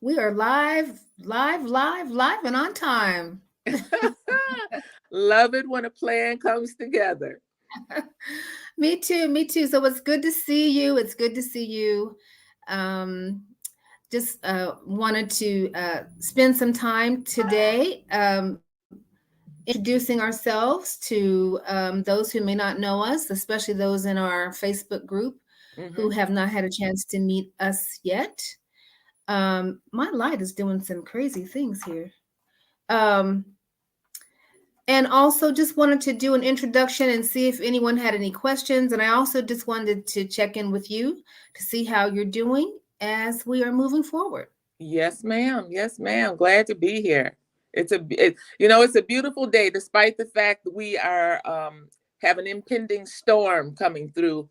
We are live, and on time. Love it when a plan comes together. Me too, me too. So it's good to see you. It's good to see you. Um, just wanted to spend some time today introducing ourselves to those who may not know us, especially those in our Facebook group who Hmm. have not had a chance to meet us yet. My light is doing some crazy things here. Um, and also just wanted to do an introduction and see if anyone had any questions. And I also just wanted to check in with you to see how you're doing as we are moving forward. Yes, ma'am. Yes, ma'am. Glad to be here. It's a beautiful day, despite the fact that we are have an impending storm coming through,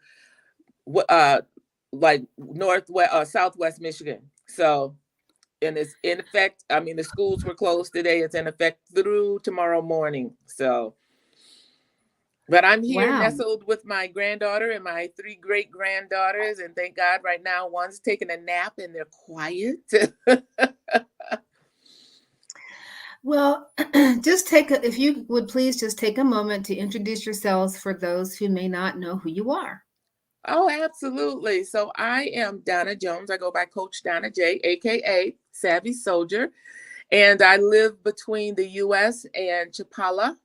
uh, like northwest, southwest Michigan. So, and it's in effect. I mean, the schools were closed today. It's in effect through tomorrow morning. So, but I'm here Wow. nestled with my granddaughter and my three great granddaughters. And thank God right now one's taking a nap and they're quiet. Well, if you would please just take a moment to introduce yourselves for those who may not know who you are. Oh, absolutely. So I am Donna Jones. I go by Coach Donna J, AKA Savvy Soldier. And I live between the US and Chapala,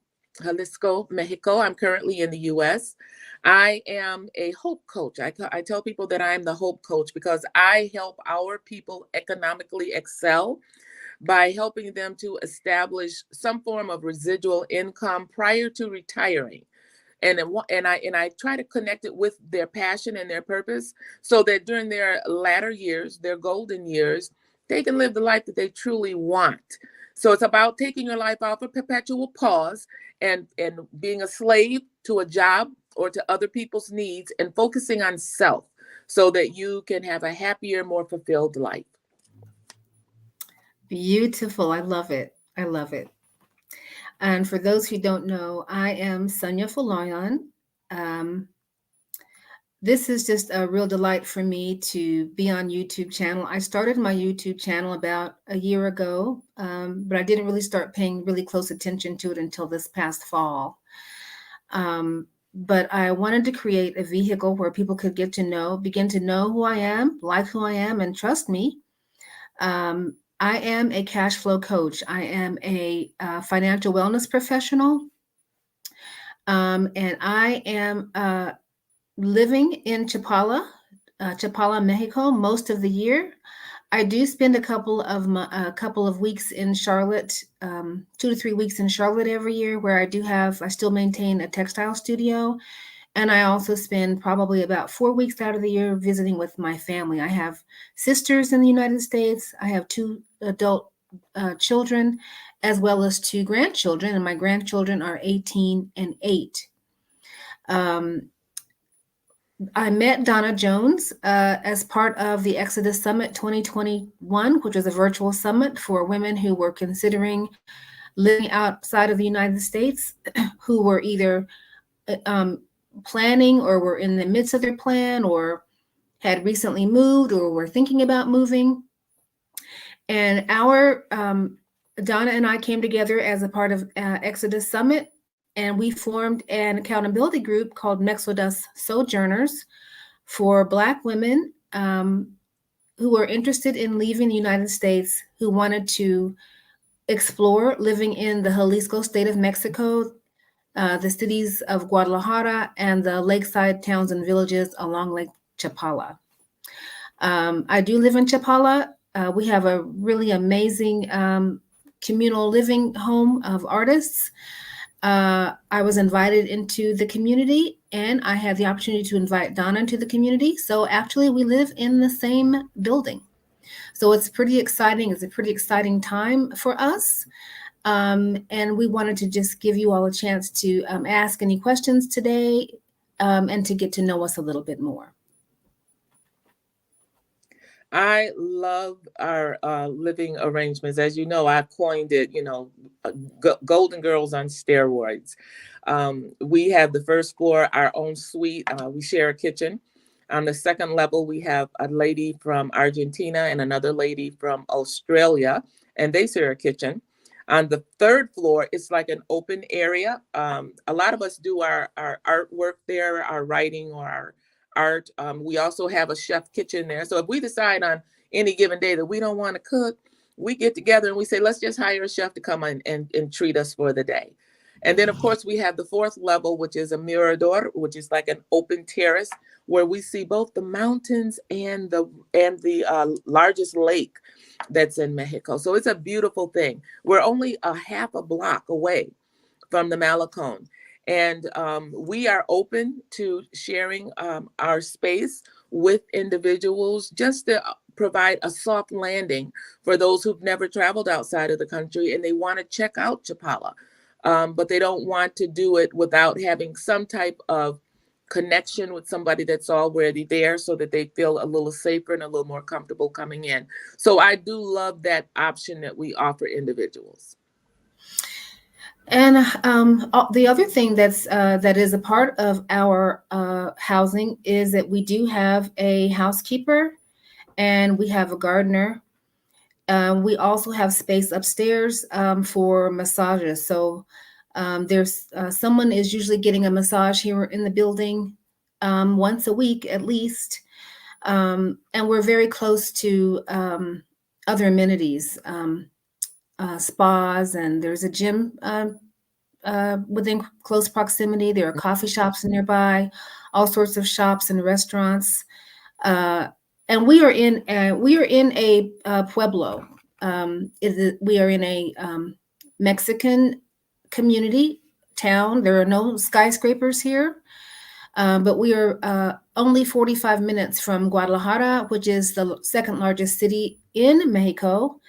Jalisco, Mexico. I'm currently in the US. I am a hope coach. I tell people that I'm the hope coach because I help our people economically excel by helping them to establish some form of residual income prior to retiring. And I try to connect it with their passion and their purpose so that during their latter years, their golden years, they can live the life that they truly want. So it's about taking your life off a perpetual pause and being a slave to a job or to other people's needs and focusing on self so that you can have a happier, more fulfilled life. Beautiful. I love it. I love it. And for those who don't know, I am Sonia Folayan. Um, this is just a real delight for me to be on YouTube channel. I started my YouTube channel about a year ago, but I didn't really start paying really close attention to it until this past fall. But I wanted to create a vehicle where people could begin to know who I am, like who I am, and trust me. I am a cash flow coach. I am a financial wellness professional, and I am living in Chapala, Mexico, most of the year. I do spend a couple of weeks in Charlotte, 2 to 3 weeks in Charlotte every year, where I still maintain a textile studio, and I also spend probably about 4 weeks out of the year visiting with my family. I have sisters in the United States. I have two adult children, as well as two grandchildren, and my grandchildren are 18 and 8. Um, I met Donna Jones as part of the Exodus Summit 2021, which was a virtual summit for women who were considering living outside of the United States, who were either um, planning or were in the midst of their plan or had recently moved or were thinking about moving. And our Donna and I came together as a part of Exodus Summit, and we formed an accountability group called Mexodus Sojourners for Black women who were interested in leaving the United States, who wanted to explore living in the Jalisco state of Mexico, the cities of Guadalajara, and the lakeside towns and villages along Lake Chapala. I do live in Chapala. We have a really amazing communal living home of artists. I was invited into the community and I had the opportunity to invite Donna into the community. So actually, we live in the same building. So it's pretty exciting. It's a pretty exciting time for us. And we wanted to just give you all a chance to ask any questions today and to get to know us a little bit more. I love our living arrangements. As you know, I coined it, Golden Girls on steroids. We have the first floor, our own suite. We share a kitchen. On the second level, we have a lady from Argentina and another lady from Australia, and they share a kitchen. On the third floor, it's like an open area. A lot of us do our artwork there, our writing or our art. We also have a chef kitchen there. So if we decide on any given day that we don't want to cook, we get together and we say, let's just hire a chef to come in and treat us for the day. And then, of course, we have the fourth level, which is a mirador, which is like an open terrace where we see both the mountains and the largest lake that's in Mexico. So it's a beautiful thing. We're only a half a block away from the Malecon. And we are open to sharing our space with individuals just to provide a soft landing for those who've never traveled outside of the country and they want to check out Chapala. But they don't want to do it without having some type of connection with somebody that's already there so that they feel a little safer and a little more comfortable coming in. So I do love that option that we offer individuals. And the other thing that is a part of our housing is that we do have a housekeeper and we have a gardener. We also have space upstairs for massages. So there's someone is usually getting a massage here in the building once a week at least. And we're very close to other amenities, spas, and there's a gym within close proximity. There are coffee shops nearby, all sorts of shops and restaurants. And we are in a pueblo. We are in a Mexican community town. There are no skyscrapers here, but we are only 45 minutes from Guadalajara, which is the second largest city in Mexico,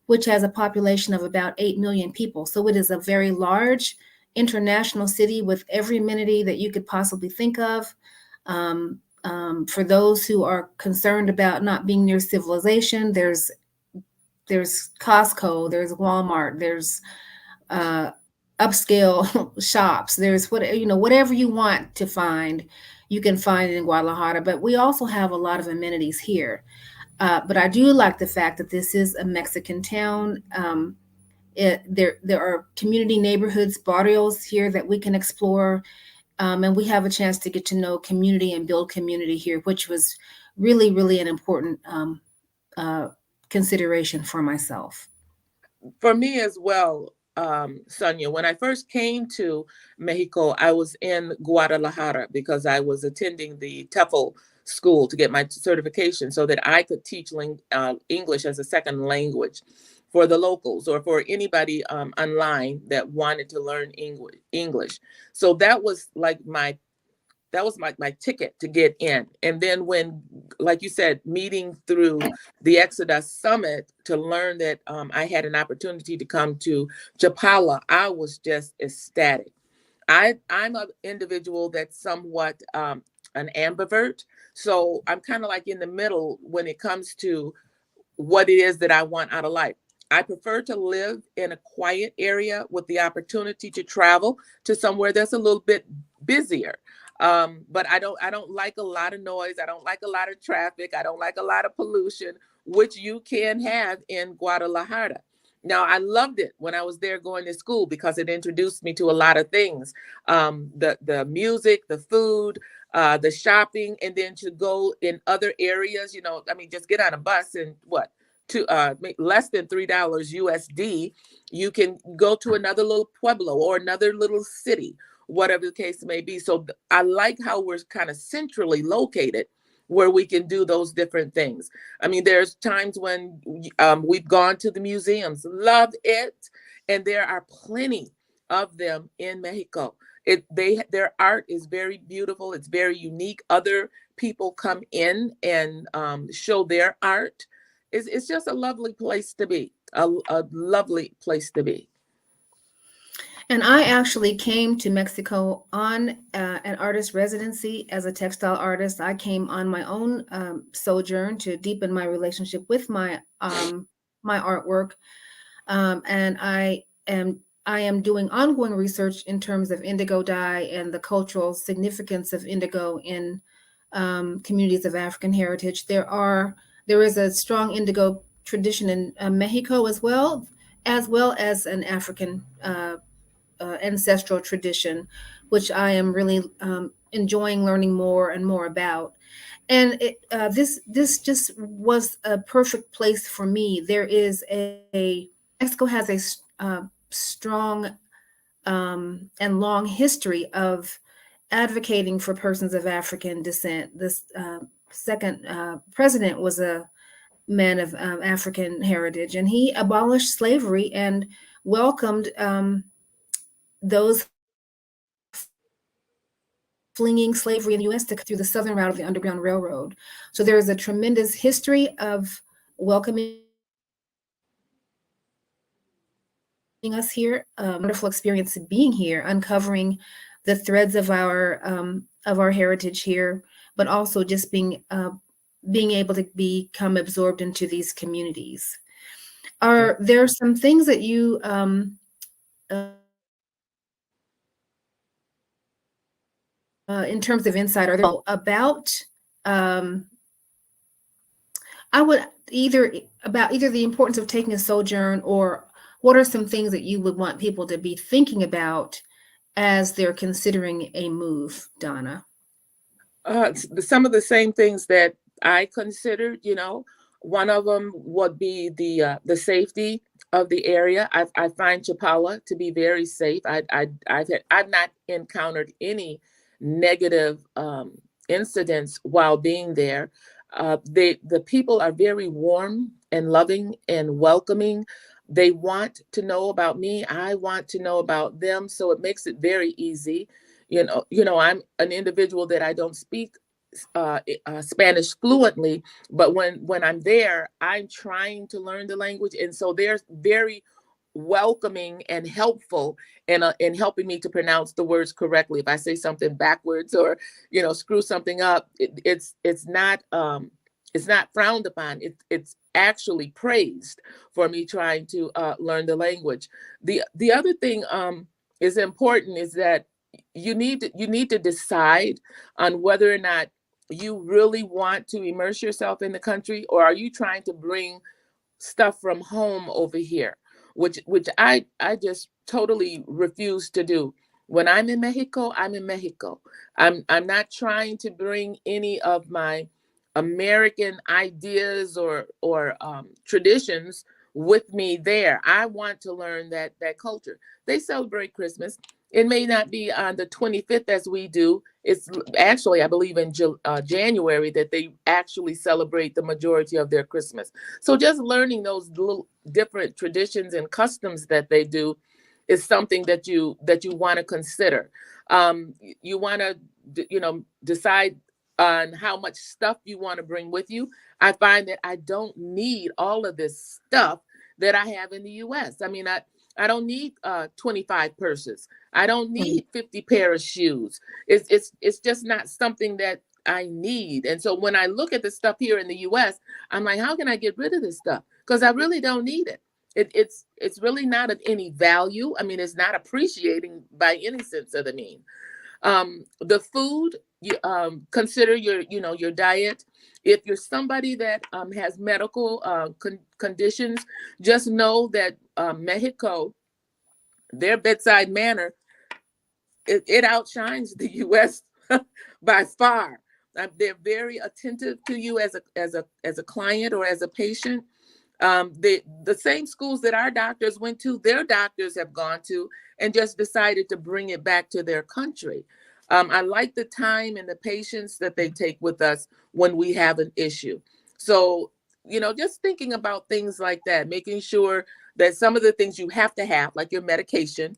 which has a population of about 8 million people. So it is a very large international city with every amenity that you could possibly think of. For those who are concerned about not being near civilization, there's Costco, there's Walmart, there's upscale shops. There's whatever you want to find, you can find it in Guadalajara. But we also have a lot of amenities here. But I do like the fact that this is a Mexican town. There are community neighborhoods, barrios here that we can explore. And we have a chance to get to know community and build community here, which was really, really an important consideration for myself. For me as well, Sonia, when I first came to Mexico, I was in Guadalajara because I was attending the TEFL school to get my certification so that I could teach English as a second language for the locals or for anybody online that wanted to learn English. So that was like my ticket to get in. And then when, like you said, meeting through the Exodus Summit to learn that I had an opportunity to come to Chapala, I was just ecstatic. I'm an individual that's somewhat an ambivert. So I'm kind of like in the middle when it comes to what it is that I want out of life. I prefer to live in a quiet area with the opportunity to travel to somewhere that's a little bit busier. But I don't like a lot of noise. I don't like a lot of traffic. I don't like a lot of pollution, which you can have in Guadalajara. Now, I loved it when I was there going to school because it introduced me to a lot of things. The music, the food, the shopping, and then to go in other areas, just get on a bus and less than $3 USD, you can go to another little pueblo or another little city, whatever the case may be. So I like how we're kind of centrally located where we can do those different things. I mean, there's times when we've gone to the museums, love it. And there are plenty of them in Mexico. Their art is very beautiful. It's very unique. Other people come in and show their art. It's just a lovely place to be, a lovely place to be. And I actually came to Mexico on an artist residency as a textile artist. I came on my own sojourn to deepen my relationship with my artwork, and I am doing ongoing research in terms of indigo dye and the cultural significance of indigo in communities of African heritage. There is a strong indigo tradition in Mexico as well as an African ancestral tradition, which I am really enjoying learning more and more about. And this just was a perfect place for me. Mexico has a strong and long history of advocating for persons of African descent. This second president was a man of African heritage, and he abolished slavery and welcomed those flinging slavery in the U.S. through the southern route of the Underground Railroad. So there is a tremendous history of welcoming us here. Wonderful experience being here, uncovering the threads of our heritage here, but also just being able to become absorbed into these communities. Are there some things that you in terms of insight, are there about I would either the importance of taking a sojourn, or what are some things that you would want people to be thinking about as they're considering a move, Donna? Some of the same things that I considered, one of them would be the safety of the area. I find Chapala to be very safe. I've not encountered any negative incidents while being there. The people are very warm and loving and welcoming. They want to know about me. I want to know about them, so it makes it very easy. I'm an individual that I don't speak Spanish fluently, but when I'm there, I'm trying to learn the language, and so they're very welcoming and helpful in helping me to pronounce the words correctly. If I say something backwards or screw something up, it's not frowned upon. It's actually praised for me trying to learn the language. The other thing is important is that you need to decide on whether or not you really want to immerse yourself in the country, or are you trying to bring stuff from home over here, which I just totally refuse to do. When I'm in Mexico, I'm in Mexico. I'm not trying to bring any of my American ideas or traditions with me there. I want to learn that culture. They celebrate Christmas. It may not be on the 25th as we do. It's actually, I believe, in January that they actually celebrate the majority of their Christmas. So just learning those little different traditions and customs that they do is something that you want to consider. You want to decide on how much stuff you want to bring with you. I find that I don't need all of this stuff that I have in the U.S. I mean, I don't need 25 purses. I don't need 50 pair of shoes. It's just not something that I need. And so when I look at the stuff here in the US, I'm like, how can I get rid of this stuff? Because I really don't need it. It's really not of any value. I mean, it's not appreciating by any sense of the mean. The food, you consider your diet. If you're somebody that has medical conditions, just know that Mexico, their bedside manner, it outshines the U.S. by far. They're very attentive to you as a client or as a patient. The same schools that our doctors went to, their doctors have gone to, and just decided to bring it back to their country. I like the time and the patience that they take with us when we have an issue. So, just thinking about things like that, making sure that some of the things you have to have, like your medication,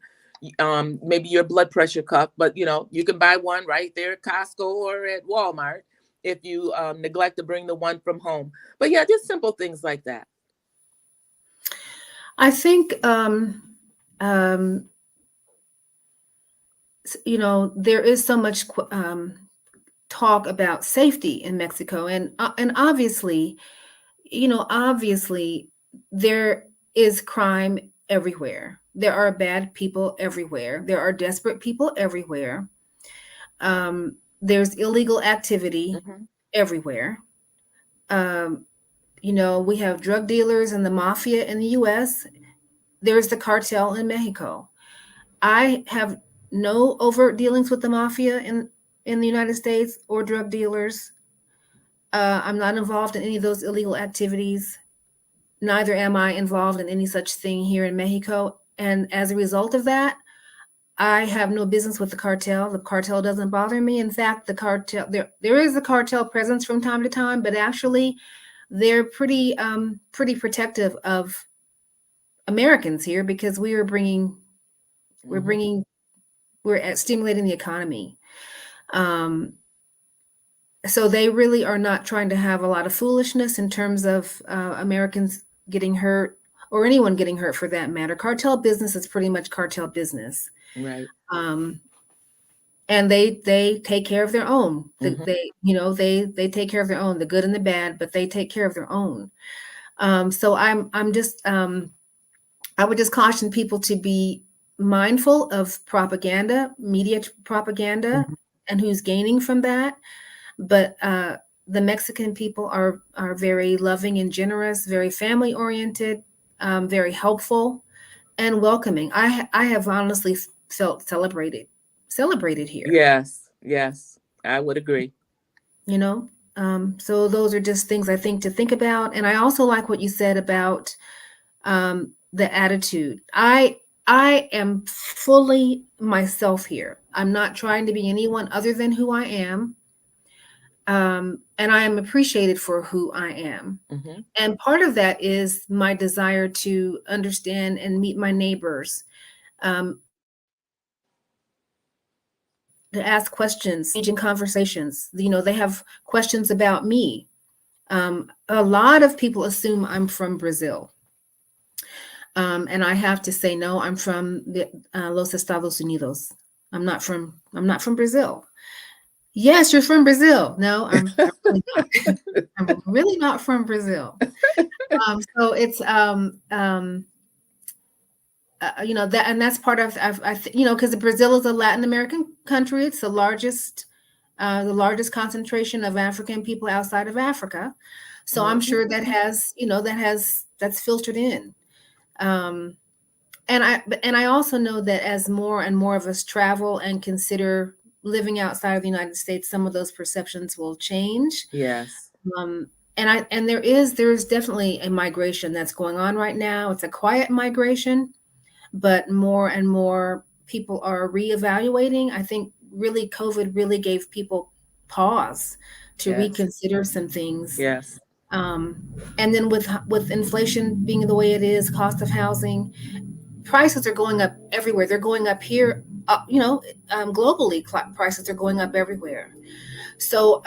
maybe your blood pressure cuff, but you can buy one right there at Costco or at Walmart if you neglect to bring the one from home. But yeah, just simple things like that. I think there is so much talk about safety in Mexico, and obviously, obviously there is crime everywhere. There are bad people everywhere. There are desperate people everywhere. there's illegal activity Hmm. everywhere. Um, we have drug dealers and the mafia in the US. There's the cartel in Mexico. I have no overt dealings with the mafia in the United States or drug dealers. I'm not involved in any of those illegal activities. Neither am I involved in any such thing here in Mexico. And as a result of that, I have no business with the cartel. The cartel doesn't bother me. In fact, the cartel there is a cartel presence from time to time, but actually, they're pretty protective of Americans here because we're Hmm. bringing we're stimulating the economy. Um, so they really are not trying to have a lot of foolishness in terms of Americans getting hurt or anyone getting hurt for that matter. Cartel business is pretty much cartel business. Right. Um, and they take care of their own. Hmm. They take care of their own, the good and the bad, but they take care of their own. So I'm just I would just caution people to be mindful of propaganda, media propaganda, Hmm. and who's gaining from that. But the Mexican people are very loving and generous, very family oriented, very helpful and welcoming. I have honestly felt celebrated here. Yes, yes, I would agree. You know, so those are just things I think to think about. And I also like what you said about the attitude. I am fully myself here. I'm not trying to be anyone other than who I am. And I am appreciated for who I am. Hmm. And part of that is my desire to understand and meet my neighbors, to ask questions, engage in conversations. They have questions about me. A lot of people assume I'm from Brazil. And I have to say, no, I'm from Los Estados Unidos. I'm not from Brazil. Yes, you're from Brazil. No, I'm really not. I'm really not from Brazil. So it's that, and that's part of because Brazil is a Latin American country. It's the largest concentration of African people outside of Africa. So I'm sure that's filtered in. Um, and I also know that as more and more of us travel and consider living outside of the United States, some of those perceptions will change. Yes, Um, and there is definitely a migration that's going on right now. It's a quiet migration, but more and more people are reevaluating. I think really COVID really gave people pause to yes, reconsider some things. yes. Um, and then with inflation being the way it is, cost of housing, prices are going up everywhere. They're going up here, globally. Prices are going up everywhere. So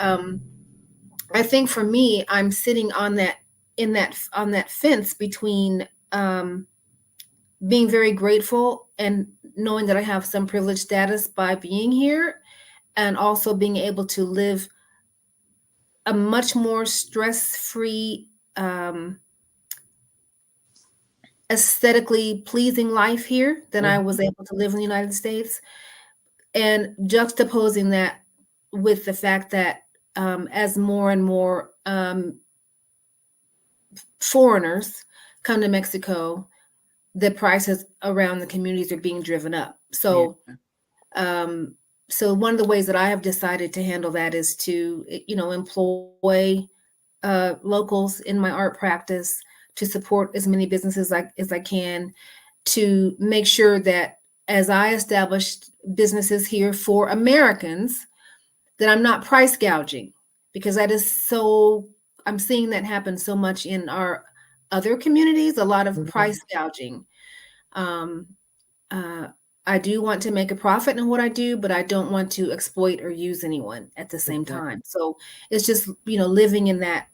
I think for me, I'm sitting on that fence between being very grateful and knowing that I have some privileged status by being here, and also being able to live a much more stress-free, um, aesthetically pleasing life here than I Hmm. was able to live in the United States. And juxtaposing that with the fact that as more and more foreigners come to Mexico, the prices around the communities are being driven up. Yeah. Um, so one of the ways that I have decided to handle that is to, employ locals in my art practice to support as many businesses as I can, to make sure that as I establish businesses here for Americans, that I'm not price gouging, because I'm seeing that happen so much in our other communities, a lot of Hmm. price gouging. Um, uh, I do want to make a profit in what I do, but I don't want to exploit or use anyone at the same Exactly. time. So it's just, living in that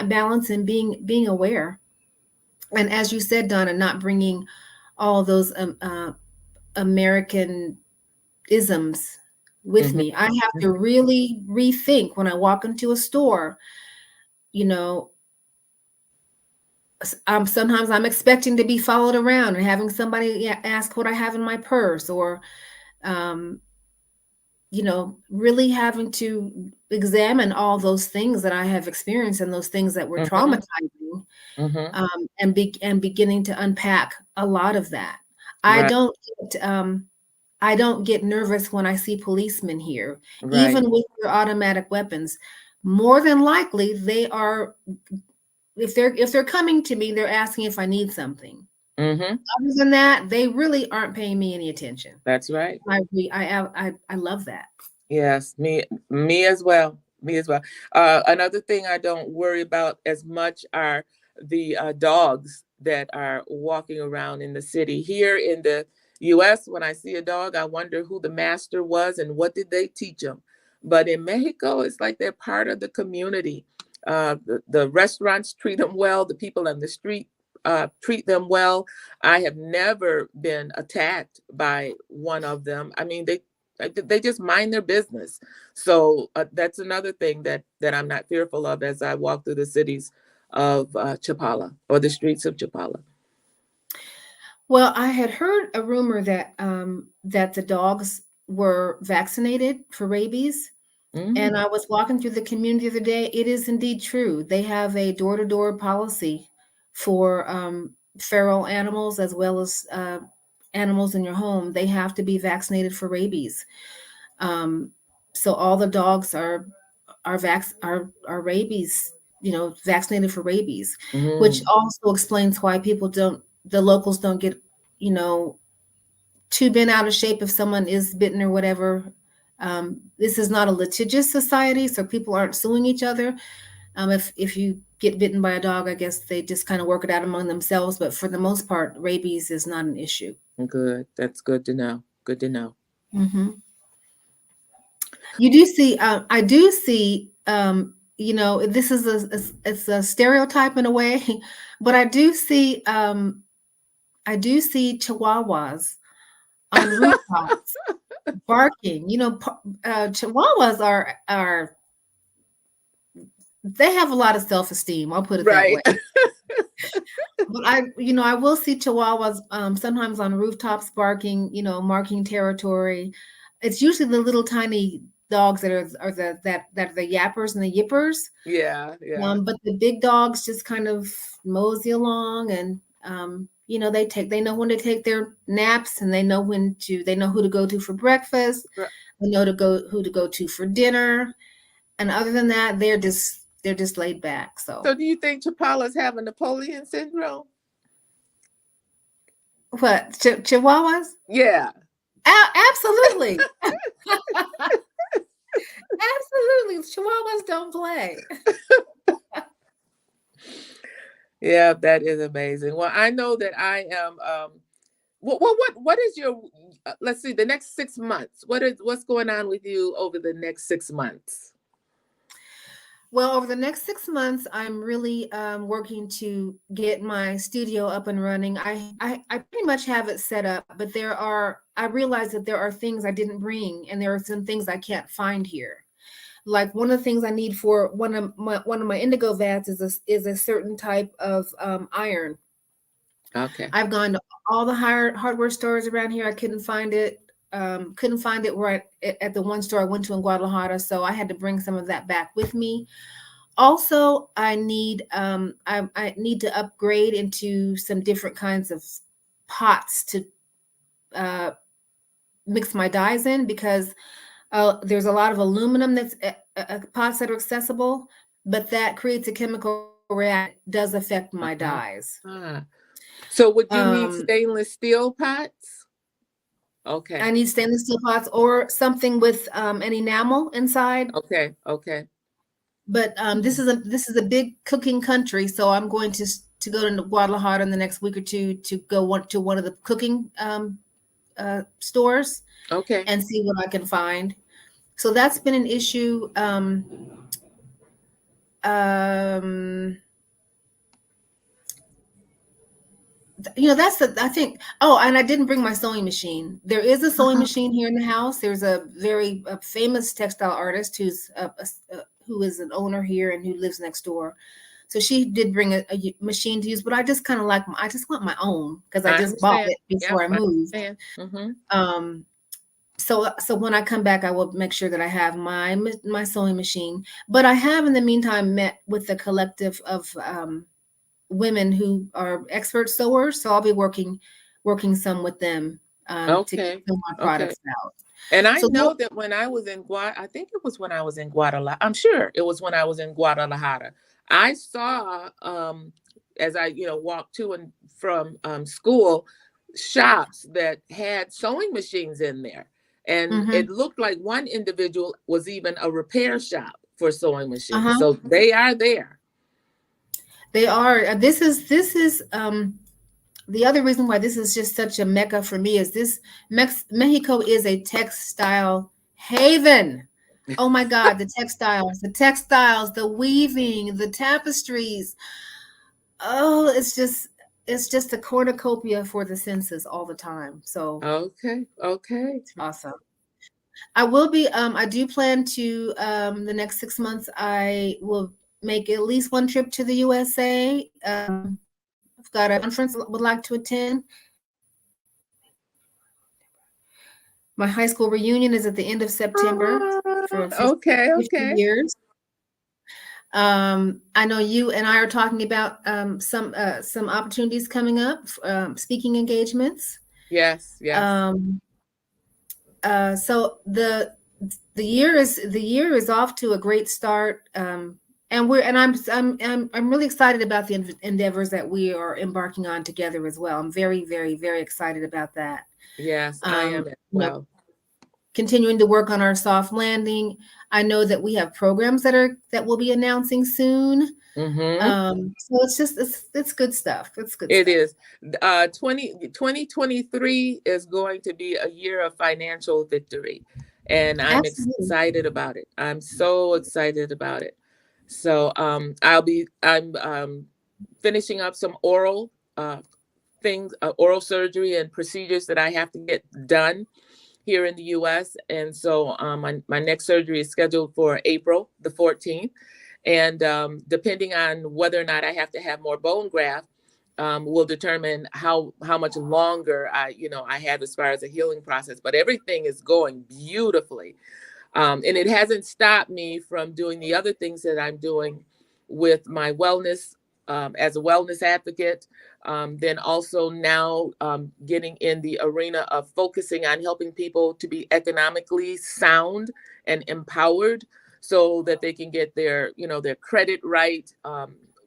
balance and being aware. And as you said, Donna, not bringing all those American isms with Hmm. me. I have to really rethink when I walk into a store. You know, sometimes I'm expecting to be followed around and having somebody ask what I have in my purse, or um, really having to examine all those things that I have experienced and those things that were Mm-hmm. traumatizing, Mm-hmm. and beginning to unpack a lot of that. I Right. don't get, I don't get nervous when I see policemen here, Right. even with their automatic weapons. More than likely, they are, if they're coming to me, they're asking if I need something. Mm-hmm. Other than that, they really aren't paying me any attention. That's right. I love that. Yes, me as well. Me as well. Another thing I don't worry about as much are the dogs that are walking around in the city. Here in the U.S., when I see a dog, I wonder who the master was and what did they teach them. But in Mexico, it's like they're part of the community. The restaurants treat them well. The people on the street treat them well. I have never been attacked by one of them. I mean, they just mind their business. So that's another thing that I'm not fearful of as I walk through the cities of Chapala or the streets of Chapala. Well, I had heard a rumor that the dogs were vaccinated for rabies, and Mm, I was walking through the community the other day. It is indeed true. They have a door-to-door policy for feral animals as well as animals in your home. They have to be vaccinated for rabies. Um, so all the dogs are rabies, vaccinated for rabies, which mm, also explains why the locals don't get, you know, too bent out of shape if someone is bitten or whatever. This is not a litigious society, so people aren't suing each other. If you get bitten by a dog, I guess they just kind of work it out among themselves. But for the most part, rabies is not an issue. good. That's good to know. Good to know. Hmm. You do see, I do see, this is it's a stereotype in a way, but I do see chihuahuas on rooftops barking. Chihuahuas are they have a lot of self-esteem. I'll put it that Right. way. But I will see chihuahuas sometimes on rooftops barking, marking territory. It's usually the little tiny dogs that are the yappers and the yippers. Yeah. Yeah. But the big dogs just kind of mosey along, and they know when to take their naps, and they know who to go to for breakfast. Right. They know who to go to for dinner. And other than that, they're just laid back. So So do you think Chapala's having Napoleon syndrome? what, chihuahuas? Yeah. Absolutely. Absolutely. Chihuahuas don't play. Yeah, that is amazing. Well, I know that I am. What is your? Let's see. The next 6 months. What's going on with you over the next 6 months? Well, over the next 6 months, I'm really working to get my studio up and running. I pretty much have it set up, but I realize that there are things I didn't bring, and there are some things I can't find here. Like one of the things I need for one of my indigo vats is a certain type of iron. Okay. I've gone to all the hardware stores around here. I couldn't find it. Couldn't find it at the one store I went to in Guadalajara, so I had to bring some of that back with me. Also, I need to upgrade into some different kinds of pots to uh, mix my dyes in, because there's a lot of aluminum pots that are accessible, but that creates a chemical reaction that does affect my Uh-huh. dyes. Ah. So would you need Um, stainless steel pots? I Okay. need stainless steel pots or something with an enamel inside. Okay. Okay. But this is a big cooking country, so I'm going to go to Guadalajara in the next week or two to go to one of the cooking stores Okay. and see what I can find. So that's been an issue. Um, that's I think. Oh, and I didn't bring my sewing machine. There is a sewing machine here in the house. There's a very famous textile artist who is an owner here and who lives next door. So she did bring a machine to use, but I just kind of I just want my own because I I just bought understand. it Yep. before I I moved. understand. Mm-hmm. Um, so when I come back, I will make sure that I have my sewing machine. But I have in the meantime met with a collective of women who are expert sewers, so I'll be working some with them to get Okay. some more Okay. products out. And I So know that when I was in I think it was when I was in Guadalajara. I'm sure it was when I was in Guadalajara. I saw, as I, walked to and from school, shops that had sewing machines in there. And mhm. it looked like one individual was even a repair shop for sewing machines. Uh-huh. So they are there. They are. This is the other reason why this is just such a mecca for me is this Mexico is a textile haven. Oh my God, the weaving, the tapestries. Oh, it's just a cornucopia for the senses all the time. So Okay. Okay. it's awesome. I do plan to the next 6 months I will make at least one trip to the USA. I've got a conference I would like to attend. My high school reunion is at the end of September for Okay. 50 Okay. years. I know you and I are talking about some opportunities coming up, speaking engagements. Yes. Yes. Um, so the year is off to a great start, and I'm really excited about the endeavors that we are embarking on together as well. I'm very, very, very excited about that. Yes. I Um, am as you know, well. continuing to work on our soft landing. I know that we have programs that we'll be announcing soon. Mm-hmm. So it's good stuff. It's good It stuff. is. 2023 is going to be a year of financial victory. And I'm Absolutely. excited about it. I'm so excited about it. So I'm finishing up some uh, oral surgery and procedures that I have to get done here in the US. And so my next surgery is scheduled for April the 14th. And depending on whether or not I have to have more bone graft, will determine how much longer I have as far as the healing process. But everything is going beautifully, and it hasn't stopped me from doing the other things that I'm doing with my wellness, as a wellness advocate. Then also now getting in the arena of focusing on helping people to be economically sound and empowered so that they can get their credit right.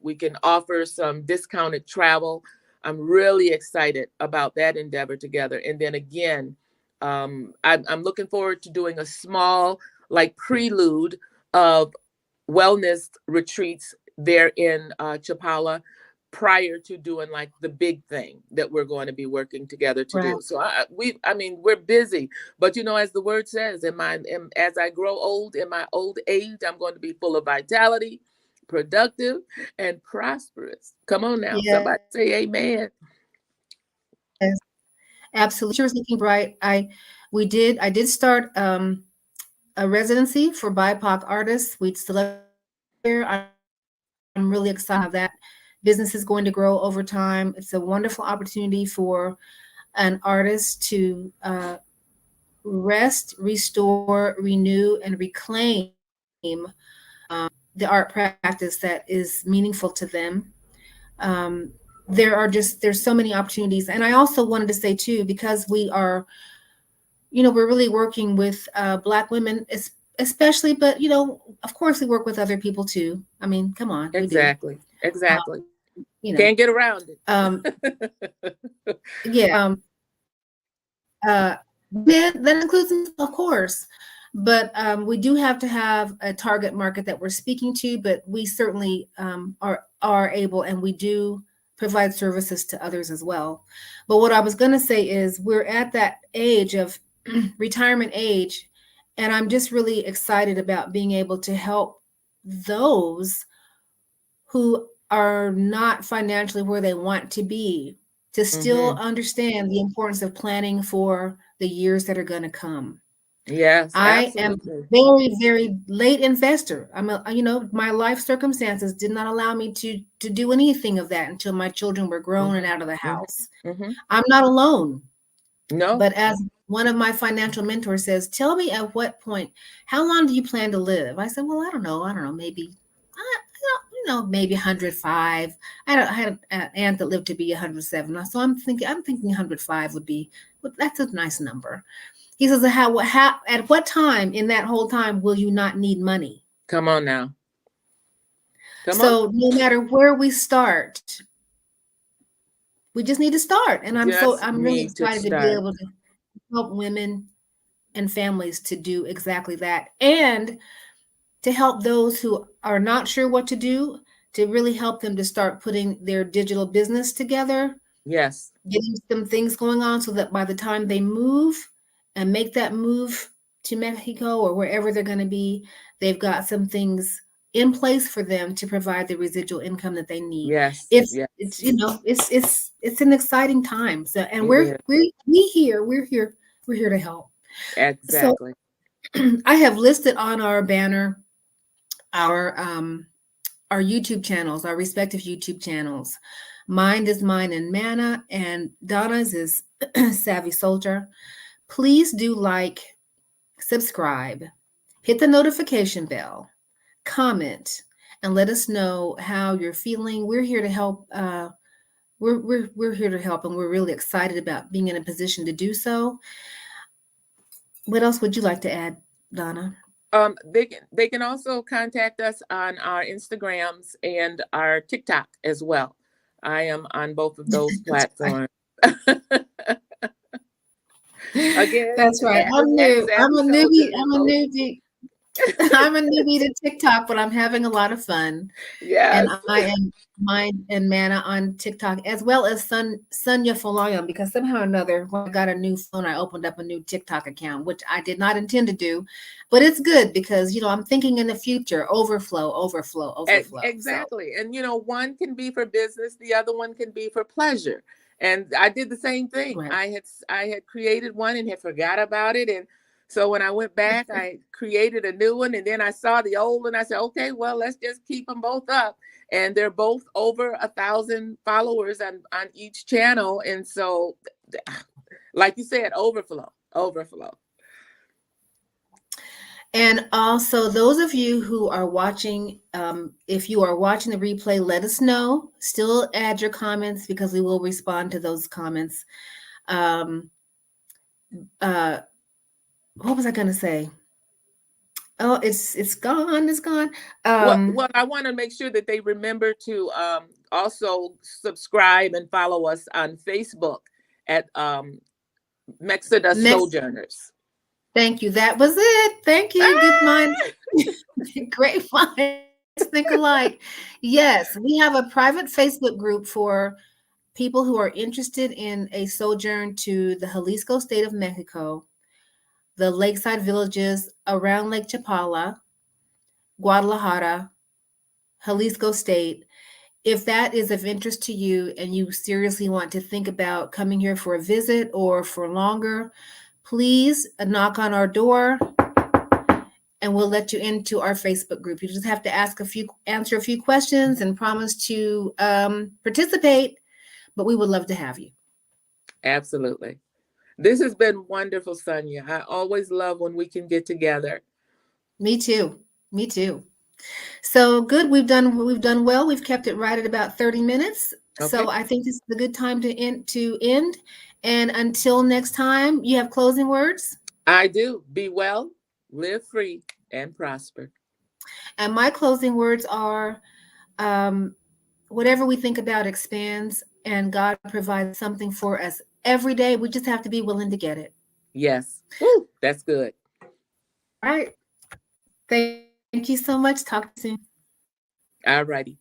We can offer some discounted travel. I'm really excited about that endeavor together. And then again, I'm looking forward to doing a small, like, prelude of wellness retreats there in Chapala prior to doing like the big thing that we're going to be working together to Right. do. So I mean, we're busy, but as the word says, as I grow old, in my old age, I'm going to be full of vitality, productive, and prosperous. Come on now, Yes. somebody say amen. Absolutely. Future is looking bright. I did start a residency for BIPOC artists. We selected there. I'm really excited how that business is going to grow over time. It's a wonderful opportunity for an artist to rest, restore, renew, and reclaim the art practice that is meaningful to them. Um, there's so many opportunities, and I also wanted to say too, because we're really working with Black women, especially, but of course, we work with other people too. I mean, come on, we do. Exactly. Exactly. You know, Can't get around um, it. yeah. That includes them, of course, but we do have to have a target market that we're speaking to. But we certainly are able, and we do provide services to others as well. But what I was going to say is we're at that age of retirement age, and I'm just really excited about being able to help those who are not financially where they want to be to still Hmm. understand the importance of planning for the years that are going to come. Yes, I am absolutely. very, very late investor. My life circumstances did not allow me to do anything of that until my children were grown and Hmm. out of the Hmm. house. Hmm. I'm not alone, No. but as one of my financial mentors says, "Tell me at what point, how long do you plan to live?" I said, "Well, I don't know, maybe, maybe 105." I had an aunt that lived to be 107, so I'm thinking 105 would be, that's a nice number. He says, "How at what time in that whole time will you not need money?" Come on now. Come on. So no matter where we start, we just need to start, and Just I'm really need to excited to be start. able to help women and families to do exactly that, and to help those who are not sure what to do, to really help them to start putting their digital business together, Yes. getting some things going on so that by the time they move and make that move to Mexico or wherever they're going to be, they've got some things in place for them to provide the residual income that they need. Yes. It's Yes. it's you know it's an exciting time. So, and It is. we're here to help. So Exactly. I have listed on our banner our our YouTube channels, our respective YouTube channels. Mine is Mine and Manna, and Donna's is Savvy Soldier. Please do like, subscribe, hit the notification bell, comment, and let us know how you're feeling. We're here to help. We're here to help, and we're really excited about being in a position to do so. What else would you like to add, Donna? They can also contact us on our Instagrams and our TikTok as well. I am on both of those That's right. platforms. Again, That's right. that I'm is at new. I'm Savvy a Soldier newbie. in I'm a both. newbie. I'm a newbie to TikTok, but I'm having a lot of fun. And Yes. I am Mind and Manna on TikTok, as well as Sonia Folayan, because somehow or another, when I got a new phone, I opened up a new TikTok account, which I did not intend to do. But it's good because, I'm thinking in the future, overflow, overflow, overflow. So, Exactly. And one can be for business, the other one can be for pleasure. And I did the same thing. right. I had created one and had forgot about it. And so when I went back, I created a new one, and then I saw the old one. I said, okay, well, let's just keep them both up. And they're both over 1,000 followers on each channel. And so, like you said, overflow, overflow. And also, those of you who are watching, if you are watching the replay, let us know. Still add your comments because we will respond to those comments. Um, uh, what was I going to say? Oh, it's gone. It's gone. Well, I want to make sure that they remember to also subscribe and follow us on Facebook at Mexodus Next, Sojourners. thank you. That was it. Thank you. Good mind. Ah! Great minds think alike. Yes, we have a private Facebook group for people who are interested in a sojourn to the Jalisco state of Mexico, the lakeside villages around Lake Chapala, Guadalajara, Jalisco state. If that is of interest to you and you seriously want to think about coming here for a visit or for longer, please knock on our door and we'll let you into our Facebook group. You just have to answer a few questions and promise to participate, but we would love to have you. Absolutely. This has been wonderful, Sonia. I always love when we can get together. Me too. Me too. So good. We've done well. We've kept it right at about 30 minutes. Okay. So I think this is a good time to end. And until next time, you have closing words? I do. Be well, live free, and prosper. And my closing words are whatever we think about expands, and God provides something for us every day. We just have to be willing to get it. Yes. Woo, that's good. All right. Thank you so much. Talk to you soon. All righty.